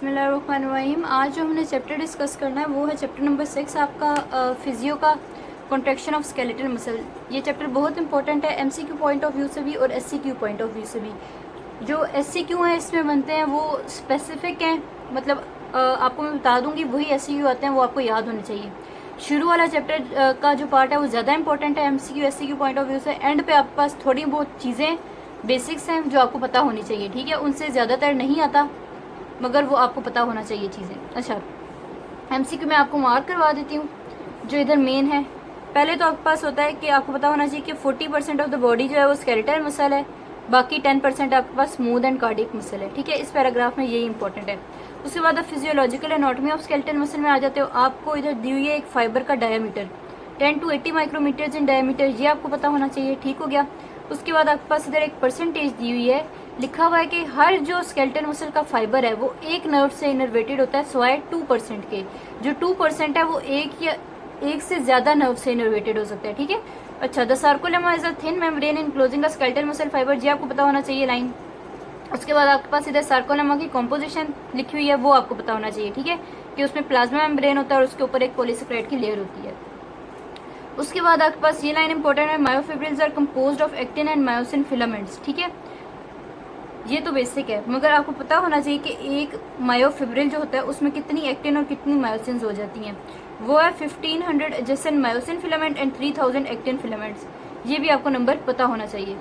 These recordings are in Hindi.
बिस्मिल्लाहिर्रहमानिर्रहीम। आज जो हमने चैप्टर डिस्कस करना है वो है चैप्टर नंबर 6 आपका फिजियो का कॉन्ट्रैक्शन ऑफ स्केलेटल मसल। ये चैप्टर बहुत इंपॉर्टेंट है एमसीक्यू पॉइंट ऑफ व्यू से भी और एससीक्यू पॉइंट ऑफ व्यू से भी। जो एससीक्यू हैं इसमें बनते हैं वो स्पेसिफिक हैं, मतलब आपको मैं बता दूंगी वही एससीक्यू आते हैं, वो आपको याद होने चाहिए। शुरू वाला चैप्टर का जो पार्ट है वो ज़्यादा इंपॉर्टेंट है MCQ SCQ point of view से। एंड पे आपके पास थोड़ी बहुत चीज़ें बेसिक्स हैं जो आपको पता होनी चाहिए, ठीक है। उनसे ज़्यादातर नहीं आता मगर वो आपको पता होना चाहिए चीज़ें। अच्छा, एमसीक्यू मैं आपको मार्क करवा देती हूँ जो इधर मेन है। पहले तो आपके पास होता है कि आपको पता होना चाहिए कि 40% ऑफ द बॉडी जो है वो स्केलेटल मसल है, बाकी 10% आपके पास स्मूथ एंड कार्डियक मसल है, ठीक है। इस पैराग्राफ में यही इंपॉर्टेंट है। उसके बाद आप physiological anatomy of skeletal muscle में आ जाते हो। आपको इधर दी हुई है एक फाइबर का diameter 10 to 80 micrometre in diameter, ये आपको पता होना चाहिए, ठीक हो गया। उसके बाद आपके पास इधर एक परसेंटेज दी हुई है, लिखा हुआ है कि हर जो स्केलेटल मसल का फाइबर है वो एक नर्व से इनर्वेटेड होता है सिवाय 2% के। जो 2% है वो एक से ज्यादा नर्व से इनर्वेटेड हो सकता है, ठीक है। अच्छा, the sarcolemma is a thin membrane enclosing a skeletal muscle fibre, ये आपको पता होना चाहिए लाइन। उसके बाद आपके पास इधर सार्कोलेमा की कॉम्पोजिशन लिखी हुई है, वो आपको पता होना चाहिए, ठीक है, कि उसमें प्लाज्मा मेम्ब्रेन होता है और उसके ऊपर एक पॉलीसेकेराइड की लेयर होती है। उसके बाद आपके पास ये लाइन इंपॉर्टेंट है, myofibrils are composed of actin and myosin filaments, ठीक है। ये तो बेसिक है मगर आपको पता होना चाहिए कि एक मायोफिब्रिल जो होता है उसमें कितनी एक्टिन और कितनी मायोसिन हो जाती हैं। वो है 1500 adjacent myosin filament and 3000 actin filaments, ये भी आपको नंबर पता होना चाहिए।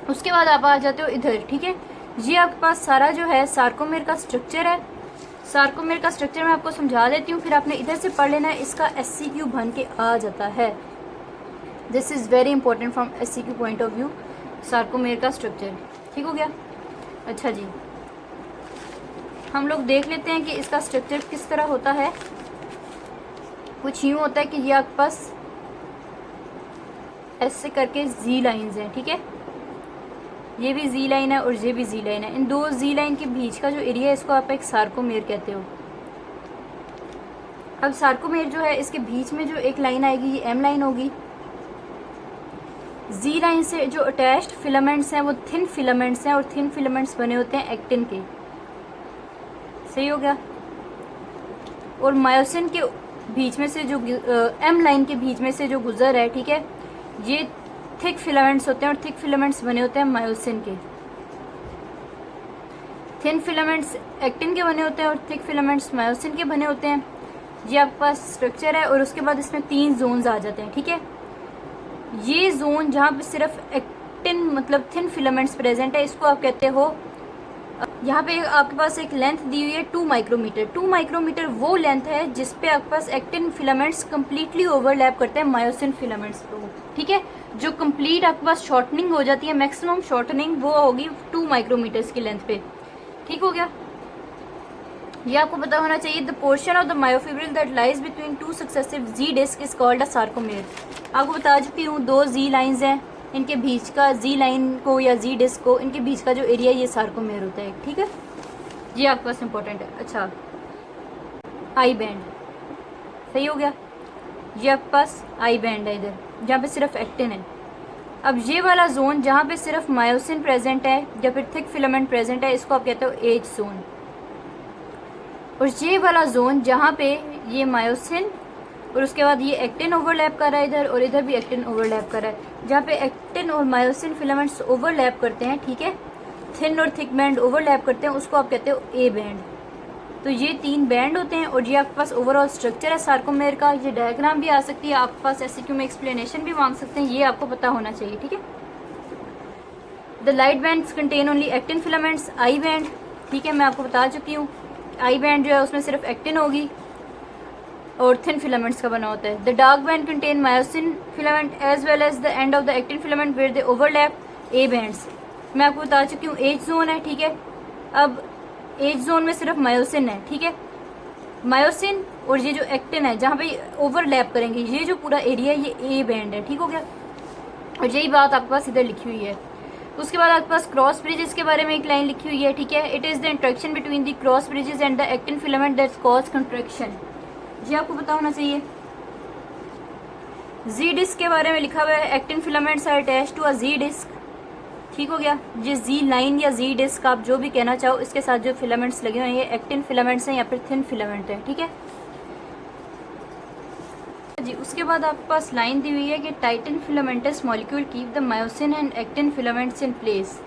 उसके बाद आप आ जाते हो इधर, ठीक है। ये आपके पास सारा जो है सार्कोमेर का स्ट्रक्चर है। सार्कोमेर का स्ट्रक्चर मैं आपको समझा देती हूँ, फिर आपने इधर से पढ़ लेना है, इसका एससीक्यू बन के आ जाता है। This is very important from SCQ point of view, sarcomere का स्ट्रक्चर, ठीक हो गया। अच्छा जी, हम लोग देख लेते हैं कि इसका स्ट्रक्चर किस तरह होता है। कुछ यूं होता है कि ये आपके पास ऐसे करके जी लाइंस हैं, ठीक है। ये भी जी लाइन है और ये भी जी लाइन है। इन दो जी लाइन के बीच का जो एरिया है इसको आप एक सार्कोमेर कहते हो। अब सार्कोमेर जो है इसके बीच में जो एक लाइन आएगी ये एम लाइन होगी। जी लाइन से जो अटैच्ड फिलामेंट्स हैं वो थिन फिलामेंट्स हैं और थिन फिलामेंट्स बने होते हैं एक्टिन के, सही हो गया। और मायोसिन के बीच में से जो एम लाइन के बीच में से जो गुजर है, ठीक है, ये थिक फिलामेंट्स होते हैं और थिक फिलामेंट्स बने होते हैं मायोसिन के। थिन फिलामेंट्स एक्टिन के बने होते हैं और थिक फिलामेंट्स मायोसिन के बने होते हैं। ये आपके पास स्ट्रक्चर है और उसके बाद इसमें 3 जोन्स आ जाते हैं, ठीक है। ये जोन जहाँ पे सिर्फ एक्टिन मतलब थिन फिलामेंट्स प्रेजेंट है इसको आप कहते हो, यहाँ पे आपके पास एक लेंथ दी हुई है 2 माइक्रोमीटर। 2 माइक्रोमीटर वो लेंथ है जिसपे आपके पास एक्टिन फिलामेंट्स कंप्लीटली ओवरलैप करते हैं मायोसिन फिलामेंट्स को, ठीक है। जो कंप्लीट आपके पास शॉर्टनिंग हो जाती है, मैक्सिमम शॉर्टनिंग वो होगी 2 माइक्रोमीटर्स की लेंथ पे, ठीक हो गया। ये आपको पता होना चाहिए। The portion of the myofibril that lies between 2 successive G disc is called a sarcomere. आपको बता चुकी हूँ 2 जी लाइंस हैं, इनके बीच का जी लाइन को या जी डिस्क को इनके बीच का जो एरिया ये सार्कोमेर होता है, ठीक है। ये आपके पास इंपॉर्टेंट है। अच्छा, आई बैंड, सही हो गया। ये आपके पास आई बैंड है इधर जहाँ पे सिर्फ एक्टिन है। अब ये वाला जोन जहाँ पे सिर्फ मायोसिन प्रेजेंट है या फिर थिक फिलामेंट प्रेजेंट है इसको आप कहते हो एज जोन। और ये वाला जोन जहाँ पे ये मायोसिन और उसके बाद ये एक्टिन ओवरलैप कर रहा है इधर और इधर भी एक्टिन ओवरलैप कर रहा है, जहाँ पे एक्टिन और मायोसिन फिलामेंट्स ओवरलैप करते हैं, ठीक है, थिन और थिक बैंड ओवरलैप करते हैं, उसको आप कहते हो ए बैंड। तो ये 3 बैंड होते हैं और ये आपके पास ओवरऑल स्ट्रक्चर है सार्कोमेर का। ये डायग्राम भी आ सकती है आपके पास, एससीक्यू में एक्सप्लेनेशन भी मांग सकते हैं, ये आपको पता होना चाहिए, ठीक है। The light bands contain only actin filaments, I band, ठीक है, मैं आपको बता चुकी हूँ। आई बैंड जो है उसमें सिर्फ एक्टिन होगी और थिन फिलामेंट्स का बना होता है। The dark band contain myosin filament as well as the end of the actin filament where they overlap A bands. मैं आपको बता चुकी हूँ एज जोन है, ठीक है। अब एज जोन में सिर्फ मायोसिन है, ठीक है। मायोसिन और ये जो एक्टिन है जहाँ पे ओवरलैप करेंगे ये जो पूरा एरिया ये ए बैंड है, ठीक हो गया। और यही बात आपके पास इधर लिखी हुई है। उसके बाद आपके पास क्रॉस ब्रिजेस के बारे में एक लाइन लिखी हुई है, ठीक है। It is the interaction between the cross bridges and the actin filament that cause contraction, ये आपको पता होना चाहिए। जी डिस्क के बारे में लिखा हुआ है, actin filaments are attached to a G disc, ठीक हो गया। ये जी लाइन या जी डिस्क आप जो भी कहना चाहो, इसके साथ जो फिलामेंट्स लगे हुए हैं ये एक्टिन फिलामेंट्स हैं या फिर थिन फिलामेंट है, ठीक है जी। उसके बाद आपके पास लाइन दी हुई है कि Titan filamentous molecule keep the myosin and actin filaments in place.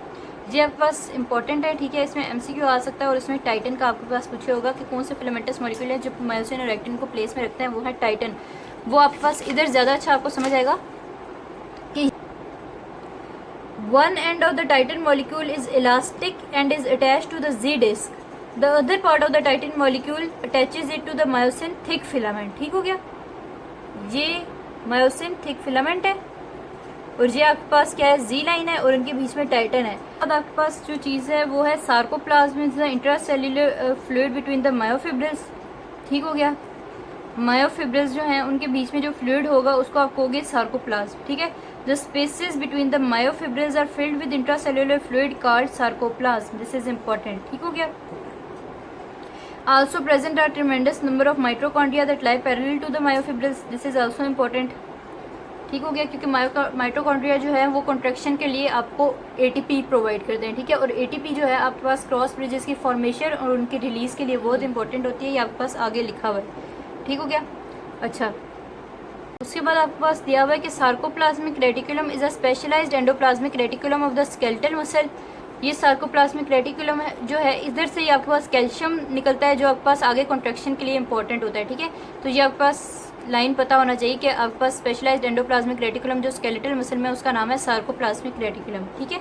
ये आपके पास इंपॉर्टेंट है, ठीक है। इसमें एमसीक्यू आ सकता है और इसमें टाइटन का आपके पास पूछे होगा कि कौन से फिलामेंटस मॉलिक्यूल है जो मायोसिन और एक्टिन को प्लेस में रखते हैं, वो है टाइटन। वो आपके पास इधर ज़्यादा अच्छा आपको समझ आएगा कि one end of the titan molecule is elastic and is attached to the Z disc. The other part of the titan molecule attaches it to the myosin thick filament. ठीक हो गया, ये myosin thick filament है और ये आपके पास क्या है, Z लाइन है और इनके बीच में टाइटन है। अब आपके पास जो चीज़ है वो है sarcoplasm, intracellular fluid between the myofibrils. ठीक हो गया, मायोफिब्रिल्स जो हैं उनके बीच में जो फ्लूइड होगा उसको आप कहोगे सार्कोप्लाज्म, ठीक है। The spaces between the myofibrils are filled with intracellular fluid called sarcoplasm. This is important, ठीक हो गया। Also present are tremendous number of mitochondria that lie parallel to the myofibrils. This is also important, ठीक हो गया, क्योंकि माइटोकॉन्ड्रिया जो है वो कॉन्ट्रैक्शन के लिए आपको एटीपी प्रोवाइड करते हैं, ठीक है। और एटीपी जो है आपके पास क्रॉस ब्रिजेस की फॉर्मेशन और उनकी रिलीज़ के लिए बहुत इंपॉर्टेंट होती है, ये आपके पास आगे लिखा हुआ है, ठीक हो गया। अच्छा, उसके बाद आपके पास दिया हुआ है कि sarcoplasmic reticulum is a specialised endoplasmic reticulum of the skeletal muscle. ये सार्कोप्लाज्मिक रेटिकुलम है जो है, इधर से ही आपके पास कैल्शियम निकलता है जो आपके पास आगे कॉन्ट्रैक्शन के लिए इंपॉर्टेंट होता है, ठीक है। तो ये आपके पास लाइन पता होना चाहिए कि आपके पास स्पेशलाइज्ड एंडोप्लाज्मिक रेटिकुलम जो स्केलेटल मसल में उसका नाम है सार्कोप्लाज्मिक रेटिकुलम, ठीक है।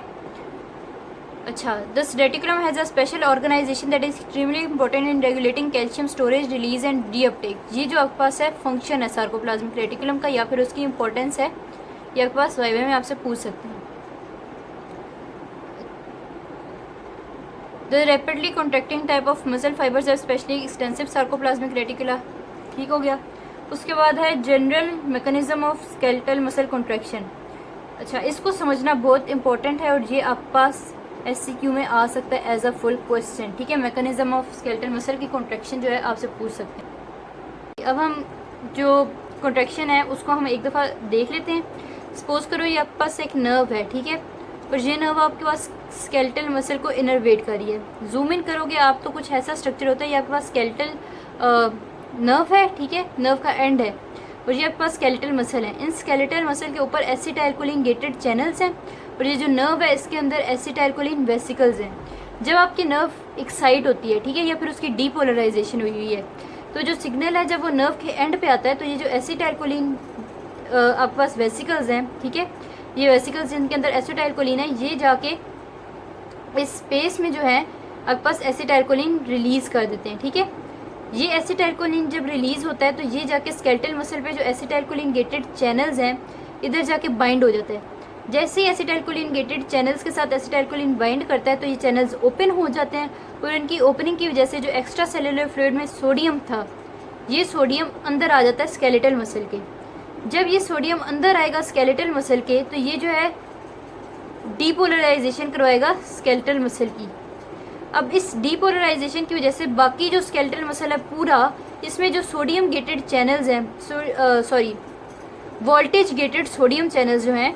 अच्छा, this reticulum has a special organisation that is extremely important in regulating calcium storage, release and the uptake. ये जो आपके पास है फंक्शन है सार्कोप्लाज्मिक रेटिकुलम का या फिर उसकी इंपॉर्टेंस है, ये आपके पास वाइवा में आपसे पूछ सकते हैं। The rapidly contracting type of muscle fibres are specially extensive sarcoplasmic reticula, ठीक हो गया। उसके बाद है general mechanism of skeletal muscle contraction. अच्छा, इसको समझना बहुत इंपॉर्टेंट है और ये आपके पास एससीक्यू में आ सकता है एज अ फुल क्वेश्चन, ठीक है। मैकेनिज्म ऑफ स्केलेटल मसल की कॉन्ट्रैक्शन जो है आपसे पूछ सकते हैं। अब हम जो कॉन्ट्रैक्शन है उसको हम एक दफ़ा देख लेते हैं। सपोज करो ये आपके पास एक नर्व है, ठीक है, और ये नर्व आपके पास स्केलेटल मसल को इनर्वेट कर रही है। जूम इन करोगे आप तो कुछ ऐसा स्ट्रक्चर होता है, ये आपके पास स्केलेटल नर्व है, ठीक है, नर्व का एंड है और ये आपके पास स्केलेटल मसल है। इन स्केलेटल मसल के ऊपर एसिटाइलकोलिन गेटेड चैनल्स हैं और ये जो नर्व है इसके अंदर एसिटाइलकोलिन वेसिकल्स हैं। जब आपकी नर्व एक्साइट होती है, ठीक है, या फिर उसकी डीपोलराइजेशन हुई है, तो जो सिग्नल है जब वो नर्व के एंड पे आता है तो ये जो एसिटाइलकोलिन आपके पास वेसिकल्स हैं, ठीक है, ये वेसिकल्स जिनके अंदर एसिटाइलकोलिन है, ये जाके इस स्पेस में जो है आपके पास एसिटाइलकोलिन रिलीज़ कर देते हैं, ठीक है। ये एसिटाइलकोलिन जब रिलीज़ होता है तो ये जाके स्केलेटल मसल पे जो एसिटाइलकोलिन गेटेड चैनल्स हैं इधर जाके बाइंड हो जाता है। जैसे ही एसिटाइलकोलिन गेटेड चैनल्स के साथ एसिटाइलकोलिन बाइंड करता है तो ये चैनल्स ओपन हो जाते हैं और इनकी ओपनिंग की वजह से जो एक्स्ट्रा सेलुलर फ्लूइड में सोडियम था, ये सोडियम अंदर आ जाता है स्केलेटल मसल के। जब ये सोडियम अंदर आएगा स्केलेटल मसल के तो ये जो है डीपोलराइजेशन करवाएगा स्केलेटल मसल की। अब इस डीपोलराइजेशन की वजह से बाकी जो स्केलेटल मसल है पूरा, इसमें जो सोडियम गेटेड चैनल्स हैं, वोल्टेज गेटेड सोडियम चैनल्स जो हैं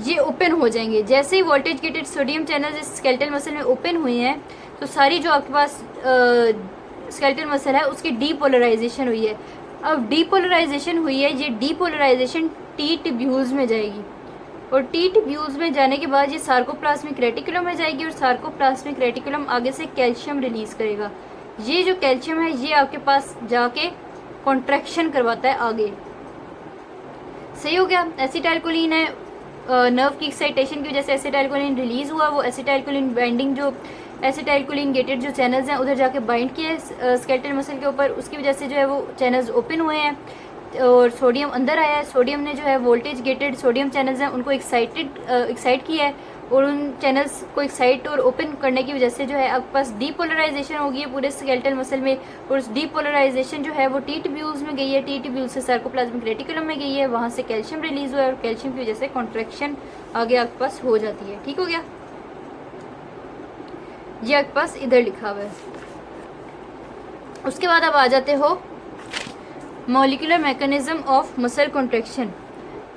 ये ओपन हो जाएंगे। जैसे ही वोल्टेज गेटेड सोडियम चैनल्स इस स्केलेटल मसल में ओपन हुए हैं तो सारी जो आपके पास स्केलेटल मसल है उसकी डीपोलराइजेशन हुई है। अब डीपोलराइजेशन हुई है, ये डीपोलराइजेशन टी ट्यूब्यूल्स में जाएगी और टी ट्यूब्यूल्स में जाने के बाद ये सार्कोप्लाज्मिक रेटिकुलम में जाएगी और सार्कोप्लाज्मिक रेटिकुलम आगे से कैल्शियम रिलीज करेगा। ये जो कैल्शियम है ये आपके पास जाके कॉन्ट्रैक्शन करवाता है आगे, सही हो गया। एसिटाइलकोलिन है, नर्व की एक्साइटेशन की वजह से एसिटाइलकोलिन रिलीज हुआ, वो एसिटाइलकोलिन बाइंडिंग जो एसिटाइलकोलिन गेटेड जो चैनल्स हैं उधर जाके बाइंड किए स्केलेटल मसल के ऊपर, उसकी वजह से जो है वो चैनल्स ओपन हुए हैं और सोडियम अंदर आया है। सोडियम ने जो है वोल्टेज गेटेड सोडियम चैनल्स हैं उनको एक्साइट किया है और उन चैनल्स को एक्साइट और ओपन करने की वजह से जो है आपके पास डीपोलराइजेशन हो गई है पूरे स्केलेटल मसल में और उस डीपोलराइजेशन जो है वो टी ट्यूब्यूल्स में गई है, टी ट्यूब्यूल से सार्कोप्लाज्मिक रेटिकुलम में गई है, वहाँ से कैल्शियम रिलीज हुआ है और कैल्शियम की वजह से कॉन्ट्रैक्शन आगे आपके पास हो जाती है, ठीक हो गया। ये आपके पास इधर लिखा हुआ है। उसके बाद अब आ जाते हो molecular mechanism of muscle contraction.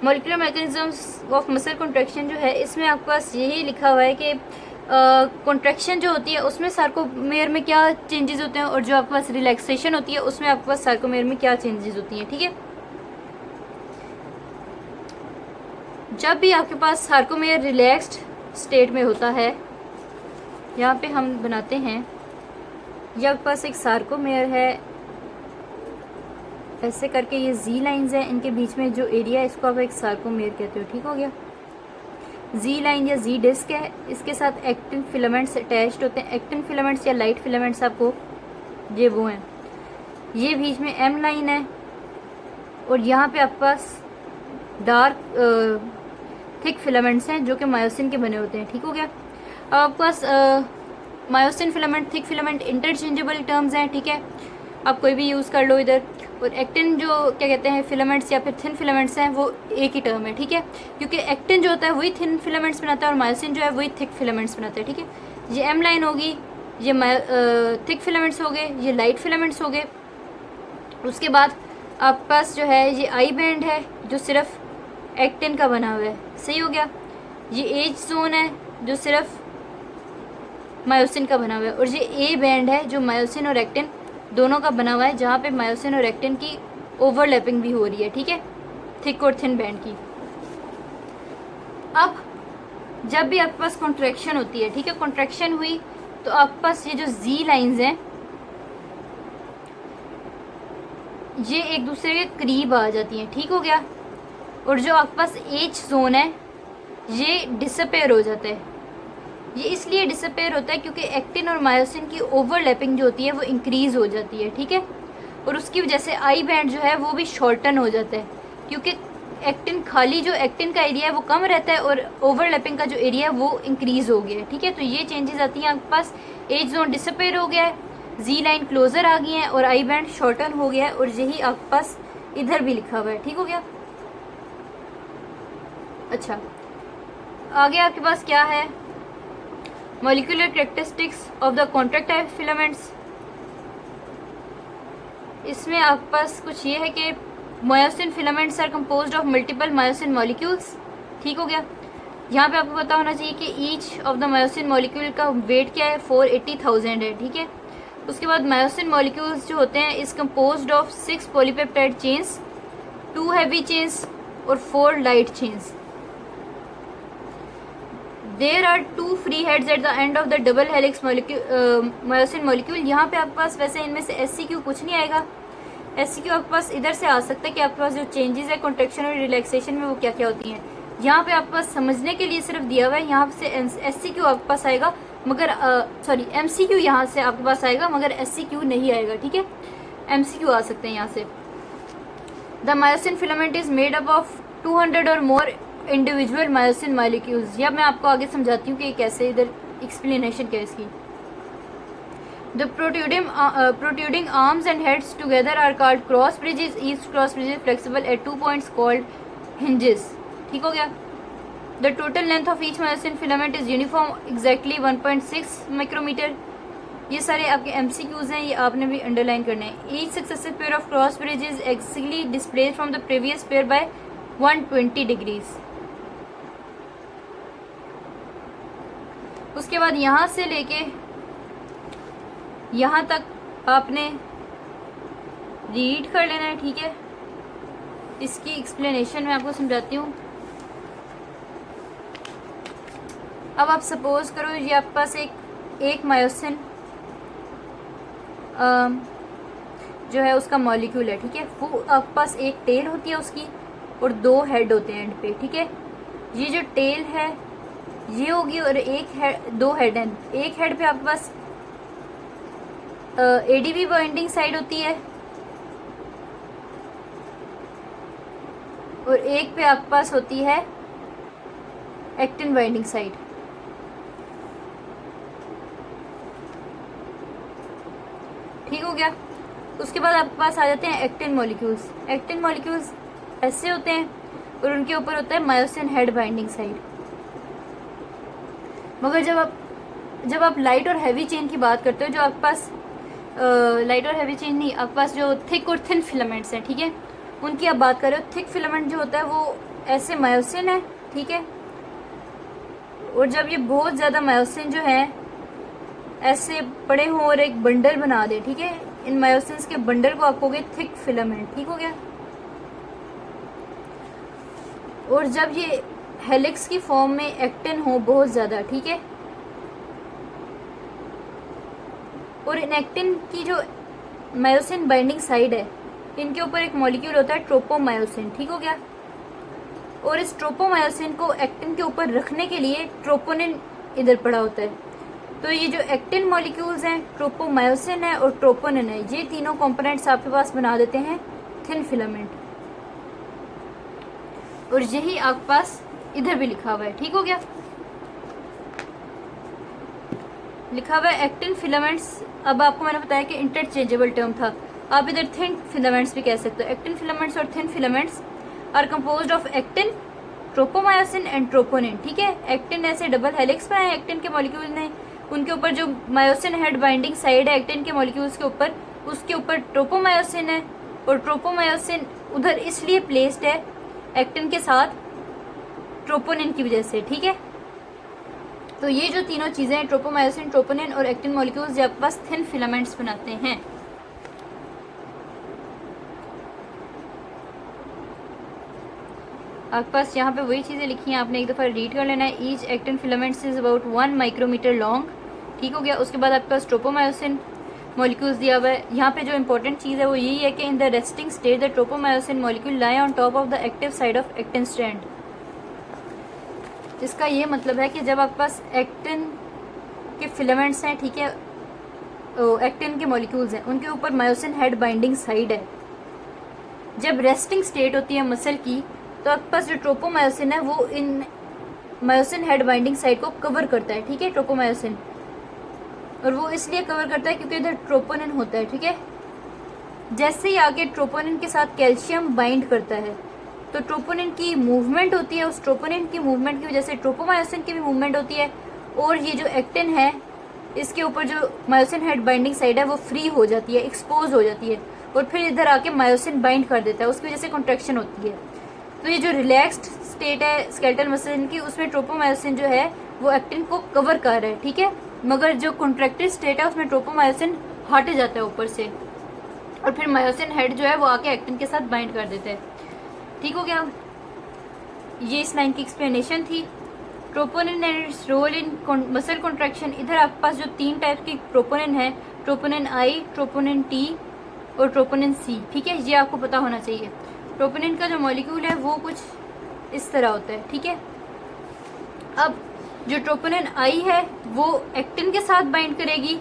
Molecular mechanisms of muscle contraction जो है, इसमें आपके पास यही लिखा हुआ है कि कॉन्ट्रैक्शन जो होती है उसमें सार्कोमेयर में क्या चेंजेस होते हैं, और जो आपके पास रिलैक्सेशन होती है उसमें आपके पास सार्कोमेयर में क्या चेंजेस होती हैं। ठीक है, जब भी आपके पास सार्कोमेयर रिलैक्स्ड स्टेट में होता है, यहाँ पे हम बनाते हैं, ये आपके पास एक सार्कोमेयर है, ऐसे करके ये जी लाइंस हैं, इनके बीच में जो एरिया है इसको आप एक सार्कोमेयर कहते हो। ठीक हो गया, जी लाइन या जी डिस्क है, इसके साथ एक्टिन फिलामेंट्स अटैच्ड होते हैं। एक्टिन फिलामेंट्स या लाइट फिलामेंट्स आपको ये वो हैं, ये बीच में एम लाइन है, और यहाँ पे आपके पास डार्क थिक फिलामेंट्स हैं जो कि मायोसिन के बने होते हैं। ठीक हो गया, अब आपके पास myosin filament, thick filament interchangeable terms हैं। ठीक है, आप कोई भी यूज़ कर लो इधर, और एक्टिन जो क्या कहते हैं फिलामेंट्स या फिर थिन फिलामेंट्स हैं वो एक ही टर्म है। ठीक है, क्योंकि एक्टिन जो होता है वही थिन फिलामेंट्स बनाता है और मायोसिन जो है वही थिक फिलामेंट्स बनाता है। ठीक है, ये एम लाइन होगी, ये थिक फिलामेंट्स हो गए, ये लाइट फिलामेंट्स हो गए। उसके बाद आपके पास जो है ये आई बैंड है जो सिर्फ एक्टिन का बना हुआ है। सही हो गया, ये एज जोन है जो सिर्फ मायोसिन का बना हुआ है, और ये ए बैंड है जो मायोसिन और एक्टिन दोनों का बना हुआ है, जहाँ पे मायोसिन और एक्टिन की ओवरलैपिंग भी हो रही है। ठीक है, थिक और थिन बैंड की। अब जब भी आपके पास कॉन्ट्रैक्शन होती है, ठीक है, कॉन्ट्रैक्शन हुई तो आपके पास ये जो जी लाइंस हैं ये एक दूसरे के करीब आ जाती हैं। ठीक हो गया, और जो आपके पास एच जोन है ये डिसअपेयर हो जाता है। ये इसलिए डिसअपेयर होता है क्योंकि एक्टिन और मायोसिन की ओवरलैपिंग जो होती है वो इंक्रीज हो जाती है। ठीक है, और उसकी वजह से आई बैंड जो है वो भी शॉर्टन हो जाता है, क्योंकि एक्टिन खाली जो एक्टिन का एरिया है वो कम रहता है और ओवरलैपिंग का जो एरिया है वो इंक्रीज हो गया है। ठीक है, तो ये चेंजेस आती हैं आपके पास। एज जोन डिसअपेयर हो गया है, जी लाइन क्लोजर आ गई है, और आई बैंड शॉर्टन हो गया है, और यही आपके पास इधर भी लिखा हुआ है। ठीक हो गया, अच्छा आगे आपके पास क्या है, molecular characteristics of the contractile filaments. इसमें आपके पास कुछ ये है कि myosin filaments are composed of multiple myosin molecules. ठीक हो गया, यहाँ पे आपको पता होना चाहिए कि each of the myosin molecule का वेट क्या है, 480,000 है। ठीक है, उसके बाद मायोसिन मॉलिक्यूल्स जो होते हैं इस composed of 6 polypeptide chains, 2 heavy chains और 4 light chains. There are 2 free heads at the end of the double helix myosin molecule. यहाँ पे आपके पास वैसे इनमें से SCQ कुछ नहीं आएगा, SCQ आपके पास इधर से आ सकता है कि आपके पास जो चेंजेस है कॉन्ट्रैक्शन और रिलैक्सेशन में वो क्या क्या होती हैं। यहाँ पे आपके पास समझने के लिए सिर्फ दिया हुआ है, यहाँ से SCQ आपके पास आएगा मगर सॉरी MCQ यहाँ से आपके पास आएगा मगर SCQ नहीं आएगा। ठीक है, MCQ आ सकते हैं यहाँ से। The myosin filament is made up of 200 और मोर इंडिविजुअल मायोसिन मॉलिक्यूल्स। या मैं आपको आगे समझाती हूँ कि कैसे, इधर एक्सप्लेनेशन क्या है इसकी। The protruding arms and heads together are called cross bridges. Each cross bridge flexible at 2 points called hinges. ठीक हो गया, the total length of each myosin filament is uniform exactly 1.6 micrometre. ये सारे आपके MCQs हैं, ये आपने भी अंडरलाइन करने हैं। Each successive pair of cross bridge is axially displace from the previous pair by 120 degrees. उसके बाद यहाँ से लेके यहाँ तक आपने रीड कर लेना है। ठीक है, इसकी एक्सप्लेनेशन मैं आपको समझाती हूँ। अब आप सपोज करो ये आपके पास एक मायोसिन जो है उसका मॉलिक्यूल है। ठीक है, वो आपके पास एक टेल होती है उसकी और 2 हेड होते हैं एंड पे। ठीक है, ये जो टेल है ये होगी और 2 हेड हैं। एक हेड पे आपके पास ADP बाइंडिंग साइड होती है और एक पे आपके पास होती है एक्टिन बाइंडिंग साइड। ठीक हो गया, उसके बाद आपके पास आ जाते हैं एक्टिन मॉलिक्यूल्स। एक्टिन मॉलिक्यूल्स ऐसे होते हैं और उनके ऊपर होता है मायोसिन हेड बाइंडिंग साइड। मगर जब आप लाइट और हैवी चेन की बात करते हो, जो आपके पास लाइट और हैवी चेन नहीं, आपके पास जो थिक और थिन फिलामेंट्स हैं, ठीक है, उनकी आप बात कर रहे हो। थिक फिलामेंट जो होता है वो ऐसे मायोसिन है, ठीक है। और जब ये बहुत ज़्यादा मायोसिन जो है ऐसे पड़े हों और एक बंडल बना दे, ठीक है, इन मायोसिन्स के बंडल को आप कहोगे थिक फिलामेंट, ठीक हो गया। और जब ये हेलिक्स की फॉर्म में एक्टिन हो बहुत ज़्यादा, ठीक है, और इन एक्टिन की जो मायोसिन बाइंडिंग साइड है, इनके ऊपर एक मॉलिक्यूल होता है ट्रोपोमायोसिन, ठीक हो गया। और इस ट्रोपोमायोसिन को एक्टिन के ऊपर रखने के लिए ट्रोपोनिन इधर पड़ा होता है। तो ये जो एक्टिन मॉलिक्यूल्स हैं, ट्रोपोमायोसिन है और ट्रोपोनिन है, ये तीनों कंपोनेंट्स आपके पास बना देते हैं थिन फिलामेंट। और यही आपके पास इधर भी लिखा हुआ है, ठीक हो गया। लिखा हुआ है एक्टिन फिलामेंट्स। अब आपको मैंने बताया कि इंटरचेंजेबल टर्म था, आप इधर थिन फिलामेंट्स भी कह सकते हो। एक्टिन फिलामेंट्स और thin filaments are composed of actin, tropomyosin and troponin, ठीक है। एक्टिन ऐसे डबल हेलिक्स बनाए एक्टिन के मॉलिक्यूल ने, उनके ऊपर जो मायोसिन हेड बाइंडिंग साइड है एक्टिन के मॉलिक्यूल्स के ऊपर, उसके ऊपर ट्रोपोमायोसिन है। और ट्रोपोमायोसिन उधर इसलिए प्लेस्ड है एक्टिन के साथ ट्रोपोनिन की वजह से, ठीक है। तो ये जो तीनों चीज़ें हैं, ट्रोपोमायोसिन, ट्रोपोनिन और एक्टिन मॉलिक्यूल्स, ये आपके पास थिन फिलामेंट्स बनाते हैं। आपके पास यहाँ पे वही चीज़ें लिखी हैं, आपने एक दफ़ा रीड कर लेना है। Each actin filaments is about 1 micrometre long, ठीक हो गया। उसके बाद आपके पास ट्रोपोमायोसिन मॉलिक्यूल्स दिया हुआ है। यहाँ पे जो इंपॉर्टेंट चीज़ है वो यही है कि in the resting state the tropomyosin molecule lie on top of the active side of actin strand. इसका ये मतलब है कि जब आपके पास एक्टिन के फिलामेंट्स हैं, ठीक है, एक्टिन के मॉलिक्यूल्स हैं, उनके ऊपर मायोसिन हेड बाइंडिंग साइड है। जब रेस्टिंग स्टेट होती है मसल की, तो आपके पास जो ट्रोपोमायोसिन है वो इन मायोसिन हेड बाइंडिंग साइड को कवर करता है, ठीक है, ट्रोपोमायोसिन। और वो इसलिए कवर करता है क्योंकि इधर ट्रोपोनिन होता है, ठीक है। जैसे ही आगे ट्रोपोनिन के साथ कैल्शियम बाइंड करता है तो ट्रोपोनिन की मूवमेंट होती है, उस ट्रोपोनिन की मूवमेंट की वजह से ट्रोपोमायोसिन की भी मूवमेंट होती है। और ये जो एक्टिन है, इसके ऊपर जो मायोसिन हेड बाइंडिंग साइड है वो फ्री हो जाती है, एक्सपोज हो जाती है, और फिर इधर आके मायोसिन बाइंड कर देता है, उसकी वजह से कॉन्ट्रैक्शन होती है। तो ये जो रिलैक्स्ड स्टेट है स्केलेटल मसल की, उसमें ट्रोपोमायोसिन जो है वो एक्टिन को कवर कर रहा है, ठीक है। मगर जो कॉन्ट्रैक्टेड स्टेट है उसमें ट्रोपोमायोसिन हट जाता है ऊपर से, और फिर मायोसिन हेड जो है वो आके एक्टिन के साथ बाइंड कर देता है, ठीक हो गया। ये इस लाइन की एक्सप्लेनेशन थी। Troponin and its role in muscle contraction. इधर आपके पास जो 3 टाइप की ट्रोपोनिन है, ट्रोपोनिन आई, ट्रोपोनिन टी और ट्रोपोनिन सी, ठीक है, ये आपको पता होना चाहिए। ट्रोपोनिन का जो मॉलिक्यूल है वो कुछ इस तरह होता है, ठीक है। अब जो ट्रोपोनिन आई है वो एक्टिन के साथ बाइंड करेगी,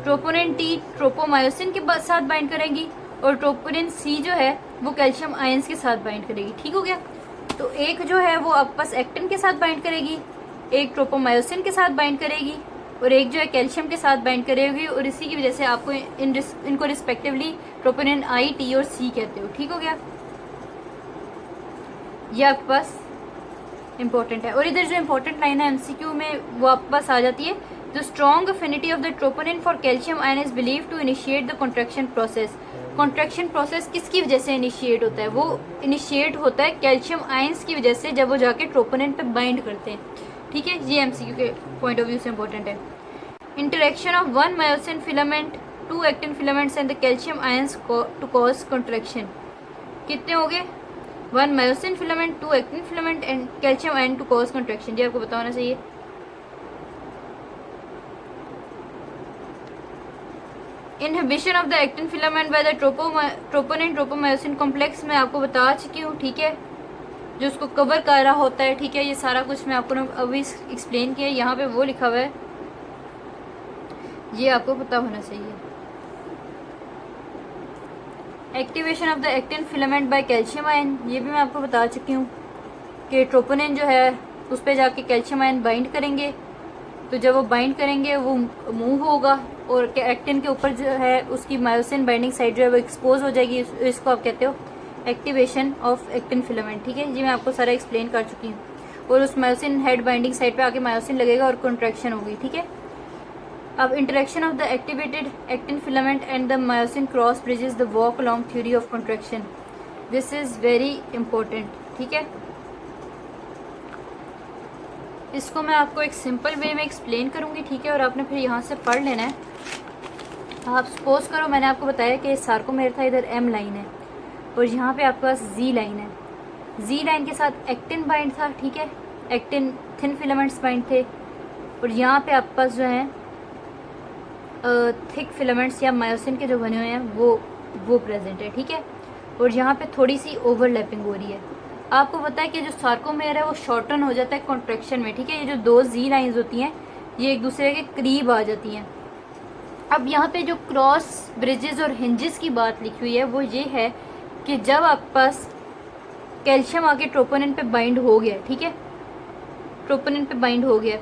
ट्रोपोनिन टी ट्रोपोमायोसिन के साथ बाइंड करेगी, और ट्रोपोनिन सी जो है वो कैल्शियम आयंस के साथ बाइंड करेगी, ठीक हो गया। तो एक जो है वो आपके पास एक्टिन के साथ बाइंड करेगी, एक ट्रोपोमायोसिन के साथ बाइंड करेगी, और एक जो है कैल्शियम के साथ बाइंड करेगी। और इसी की वजह से आपको इनको रिस्पेक्टिवली ट्रोपोनिन आई, टी और सी कहते हो, ठीक हो गया। ये आपके पास इंपॉर्टेंट है। और इधर जो इंपॉर्टेंट लाइन है एमसीक्यू में वो आपके पास आ जाती है, the strong affinity of the troponin for calcium ion is believe to initiate the contraction process. Contraction process किसकी वजह से इनिशिएट होता है? वो इनिशिएट होता है कैल्शियम आयंस की वजह से, जब वो जाके ट्रोपोनिन पे बाइंड करते हैं, ठीक है। ये एमसीक्यू के पॉइंट ऑफ व्यू से इंपॉर्टेंट है। Interaction of 1 myosin filament 2 actin filaments and the calcium ions to cause contraction. कितने हो गए? 1 myosin filament, 2 actin filament and calcium ion to cause contraction. ये आपको पता होना चाहिए। Inhibition of the actin filament by the troponin tropomyosin complex में आपको बता चुकी हूँ, ठीक है, जो उसको कवर कर रहा होता है, ठीक है। ये सारा कुछ मैं आपको अभी एक्सप्लेन किया, यहाँ पे वो लिखा हुआ है, ये आपको पता होना चाहिए। Activation of the actin filament by calcium ion, ये भी मैं आपको बता चुकी हूँ कि ट्रोपोनिन जो है उस पर जाके कैल्शियम आयन बाइंड करेंगे, तो जब वो बाइंड करेंगे वो मूव होगा, और एक्टिन के ऊपर जो है उसकी मायोसिन बाइंडिंग साइड जो है वो एक्सपोज हो जाएगी। इसको आप कहते हो एक्टिवेशन ऑफ एक्टिन फिलामेंट, ठीक है। जी मैं आपको सारा एक्सप्लेन कर चुकी हूँ। और उस मायोसिन हेड बाइंडिंग साइड पे आके मायोसिन लगेगा और कॉन्ट्रैक्शन होगी, ठीक है। अब interaction of the activated actin filament and the myosin cross bridges the walk along theory of contraction. This is very important, ठीक है। इसको मैं आपको एक सिंपल वे में एक्सप्लेन करूँगी, ठीक है, और आपने फिर यहाँ से पढ़ लेना है। आप सपोज करो मैंने आपको बताया कि सार्कोमेर था, इधर एम लाइन है और यहाँ पे आपके पास जी लाइन है। जी लाइन के साथ एक्टिन बाइंड था, ठीक है, एक्टिन थिन फिलामेंट्स बाइंड थे, और यहाँ पे आपके पास जो है थिक फिलामेंट्स या मायोसिन के जो बने हुए हैं वो प्रेजेंट है, ठीक है, और यहाँ पे थोड़ी सी ओवरलैपिंग हो रही है। आपको पता है कि जो सार्कोमेर है वो शॉर्टन हो जाता है कॉन्ट्रैक्शन में, ठीक है, ये जो दो जी लाइंस होती हैं ये एक दूसरे के करीब आ जाती हैं। अब यहाँ पे जो क्रॉस ब्रिजेस और हिंजेस की बात लिखी हुई है वो ये है कि जब आपके पास कैल्शियम आके ट्रोपोनिन पे बाइंड हो गया, ठीक है, ट्रोपोनिन पे बाइंड हो गया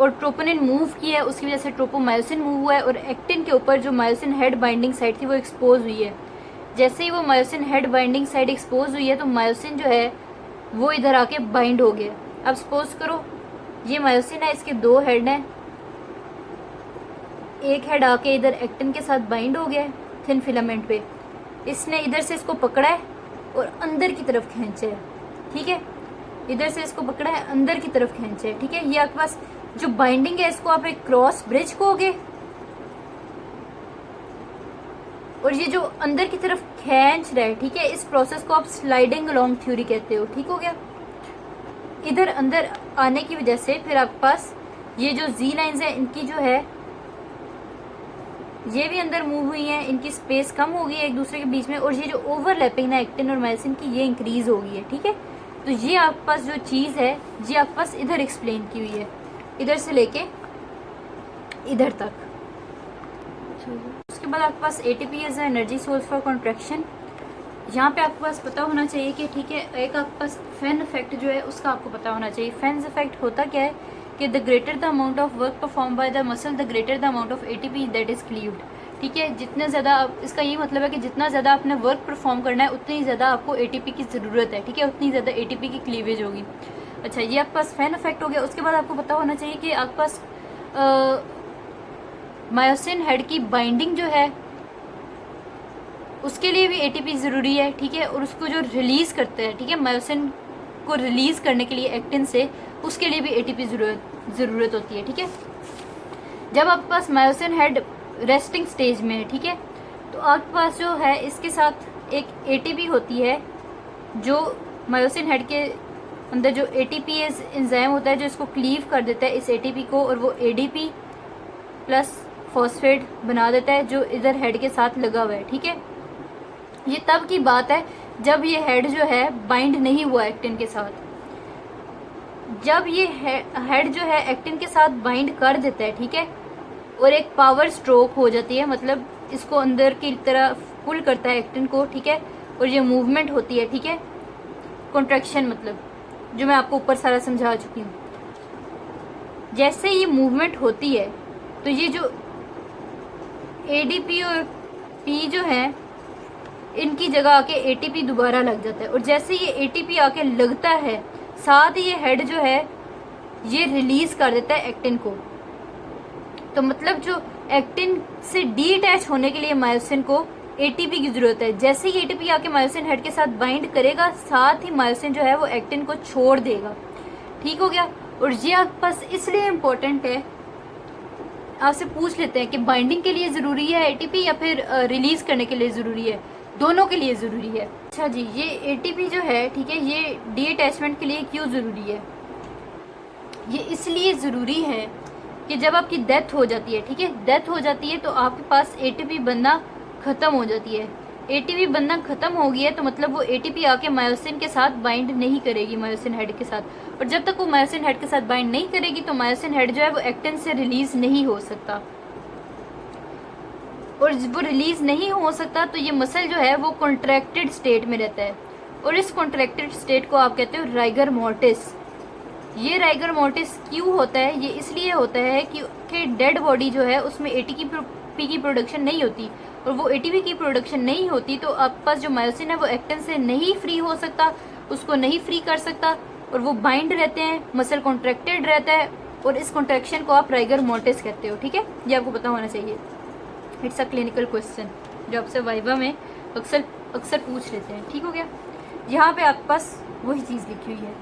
और ट्रोपोनिन मूव किया है, उसकी वजह से ट्रोपोमायोसिन मूव हुआ है और एक्टिन के ऊपर जो मायोसिन हेड बाइंडिंग साइड थी वो एक्सपोज हुई है। जैसे ही वो myosin head binding side expose हुई है तो मायोसिन जो है वो इधर आके बाइंड हो गया। अब सपोज करो ये मायोसिन है, इसके दो हेड हैं, एक हेड आके इधर एक्टिन के साथ बाइंड हो गया है थिन फिलामेंट पे, इसने इधर से इसको पकड़ा है और अंदर की तरफ खींचा है, ठीक है, इधर से इसको पकड़ा है अंदर की तरफ खींचा है, ठीक है। ये आपके पास जो बाइंडिंग है इसको आप एक क्रॉस ब्रिज कहोगे और ये जो अंदर की तरफ खींच रहा है, ठीक है, इस प्रोसेस को आप स्लाइडिंग अलोंग थ्योरी कहते हो, ठीक हो गया। इधर अंदर आने की वजह से फिर आपके पास ये जो जी लाइंस है इनकी जो है ये भी अंदर मूव हुई हैं, इनकी स्पेस कम हो गई है एक दूसरे के बीच में, और ये जो ओवरलैपिंग है एक्टिन और मायोसिन की ये इंक्रीज हो गई है, ठीक है। तो ये आपके पास जो चीज़ है ये आपके पास इधर एक्सप्लेन की हुई है, इधर से लेके इधर तक। उसके बाद आपके पास ATP as energy source for contraction. यहाँ पे आपके पास पता होना चाहिए कि ठीक है, एक आपके पास फैन इफेक्ट जो है उसका आपको पता होना चाहिए। फैन इफेक्ट होता क्या है कि the greater the amount of work perform by the muscle the greater the amount of ATP that is cleaved, ठीक है। जितने ज़्यादा इसका ये मतलब है कि जितना ज़्यादा आपने वर्क परफॉर्म करना है उतनी ज़्यादा आपको एटीपी की ज़रूरत है, ठीक है, उतनी ज़्यादा एटीपी की क्लीवेज होगी। अच्छा, ये आपके पास फैन इफेक्ट हो गया। उसके बाद आपको पता होना चाहिए कि आपके पास मायोसिन हेड की बाइंडिंग जो है उसके लिए भी एटीपी ज़रूरी है, ठीक है, और उसको जो रिलीज़ करते हैं, ठीक है, मायोसिन को रिलीज़ करने के लिए एक्टिन से, उसके लिए भी एटीपी ज़रूरत होती है, ठीक है। जब आपके पास मायोसिन हेड रेस्टिंग स्टेज में है, ठीक है, तो आपके पास जो है इसके साथ एक एटीपी होती है जो मायोसिन हेड के अंदर जो एटीपीएज एंजाइम होता है जो इसको क्लीव कर देता है इस एटीपी को, और वो एडीपी प्लस फॉस्फेट बना देता है जो इधर हेड के साथ लगा हुआ है, ठीक है। ये तब की बात है जब ये हेड जो है बाइंड नहीं हुआ एक्टिन के साथ। जब ये हेड जो है एक्टिन के साथ बाइंड कर देता है, ठीक है, और एक पावर स्ट्रोक हो जाती है, मतलब इसको अंदर की तरफ पुल करता है एक्टिन को, ठीक है, और ये मूवमेंट होती है, ठीक है, कॉन्ट्रैक्शन मतलब जो मैं आपको ऊपर सारा समझा चुकी हूँ। जैसे ये मूवमेंट होती है तो ये जो एडीपी और पी जो है इनकी जगह आके एटीपी दोबारा लग जाता है, और जैसे ये एटीपी आके लगता है साथ ही ये हेड जो है ये रिलीज कर देता है एक्टिन को। तो मतलब जो एक्टिन से डीअटैच होने के लिए मायोसिन को एटीपी की जरूरत है। जैसे ही एटीपी आके मायोसिन हेड के साथ बाइंड करेगा साथ ही मायोसिन जो है वो एक्टिन को छोड़ देगा, ठीक हो गया। और ये आपके पास इसलिए इम्पोर्टेंट है, आपसे पूछ लेते हैं कि बाइंडिंग के लिए ज़रूरी है एटीपी या फिर रिलीज करने के लिए ज़रूरी है? दोनों के लिए ज़रूरी है। अच्छा जी, ये एटीपी जो है, ठीक है, ये डीअटैचमेंट के लिए क्यों ज़रूरी है? ये इसलिए ज़रूरी है कि जब आपकी डेथ हो जाती है, ठीक है, डेथ हो जाती है तो आपके पास एटीपी बनना ख़त्म हो जाती है। एटीपी बनना ख़त्म हो गई है तो मतलब वो एटीपी आके मायोसिन के साथ बाइंड नहीं करेगी, मायोसिन हेड के साथ, और जब तक वो मायोसिन हेड के साथ बाइंड नहीं करेगी तो मायोसिन हेड जो है वो एक्टिन से रिलीज नहीं हो सकता, और वो रिलीज नहीं हो सकता तो ये मसल जो है वो कॉन्ट्रैक्टेड स्टेट में रहता है, और इस कॉन्ट्रैक्टेड स्टेट को आप कहते हो राइगर मोर्टिस। ये राइगर मोर्टिस क्यों होता है? ये इसलिए होता है कि डेड बॉडी जो है उसमें एटीपी की प्रोडक्शन नहीं होती, और वो एटीपी की प्रोडक्शन नहीं होती तो आपके पास जो मायोसिन है वो एक्टिन से नहीं फ्री हो सकता, उसको नहीं फ्री कर सकता, और वो बाइंड रहते हैं, मसल कॉन्ट्रैक्टेड रहता है, और इस कॉन्ट्रैक्शन को आप राइगर मोर्टिस कहते हो, ठीक है। ये आपको पता होना चाहिए। इट्स अ क्लिनिकल क्वेश्चन जो आपसे वाइवा में अक्सर पूछ लेते हैं, ठीक हो गया। यहाँ पे आपके पास वही चीज़ लिखी हुई है।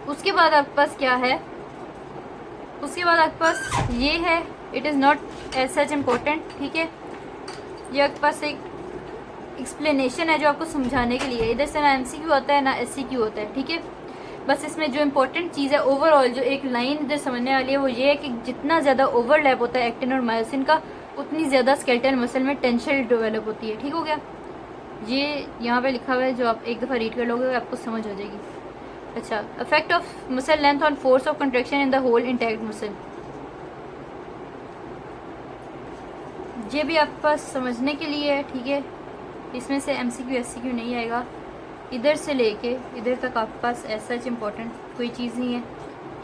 उसके बाद आपके पास क्या है, उसके बाद आपके पास ये है, it is not as such important, ठीक है। ये आपके पास एक एक्सप्लेनेशन है जो आपको समझाने के लिए, इधर से ना MCQ होता है ना SCQ होता है, ठीक है। बस इसमें जो इम्पोर्टेंट चीज़ है ओवरऑल, जो एक लाइन इधर समझने वाली है वो ये है कि जितना ज़्यादा ओवरलैप होता है एक्टिन और मायोसिन का, उतनी ज़्यादा स्केलेटल मसल में टेंशन डेवलप होती है, ठीक हो गया। ये यहाँ पे लिखा हुआ है, जो आप एक दफ़ा रीड कर लोगे आपको समझ हो जाएगी। अच्छा, effect of muscle length on force of contraction in the whole intact muscle, ये भी आपके पास समझने के लिए है, ठीक है। इसमें से MCQ SCQ नहीं आएगा, इधर से लेके इधर तक आपके पास ऐसा इम्पोर्टेंट कोई चीज़ नहीं है,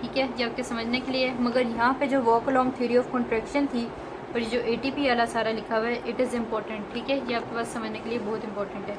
ठीक है, जो आपके समझने के लिए। मगर यहाँ पे जो walk along theory of contraction थी और जो ATP वाला सारा लिखा हुआ है, इट इज़ इम्पोर्टेंट, ठीक है। ये आपके पास समझने के लिए बहुत इंपॉर्टेंट है।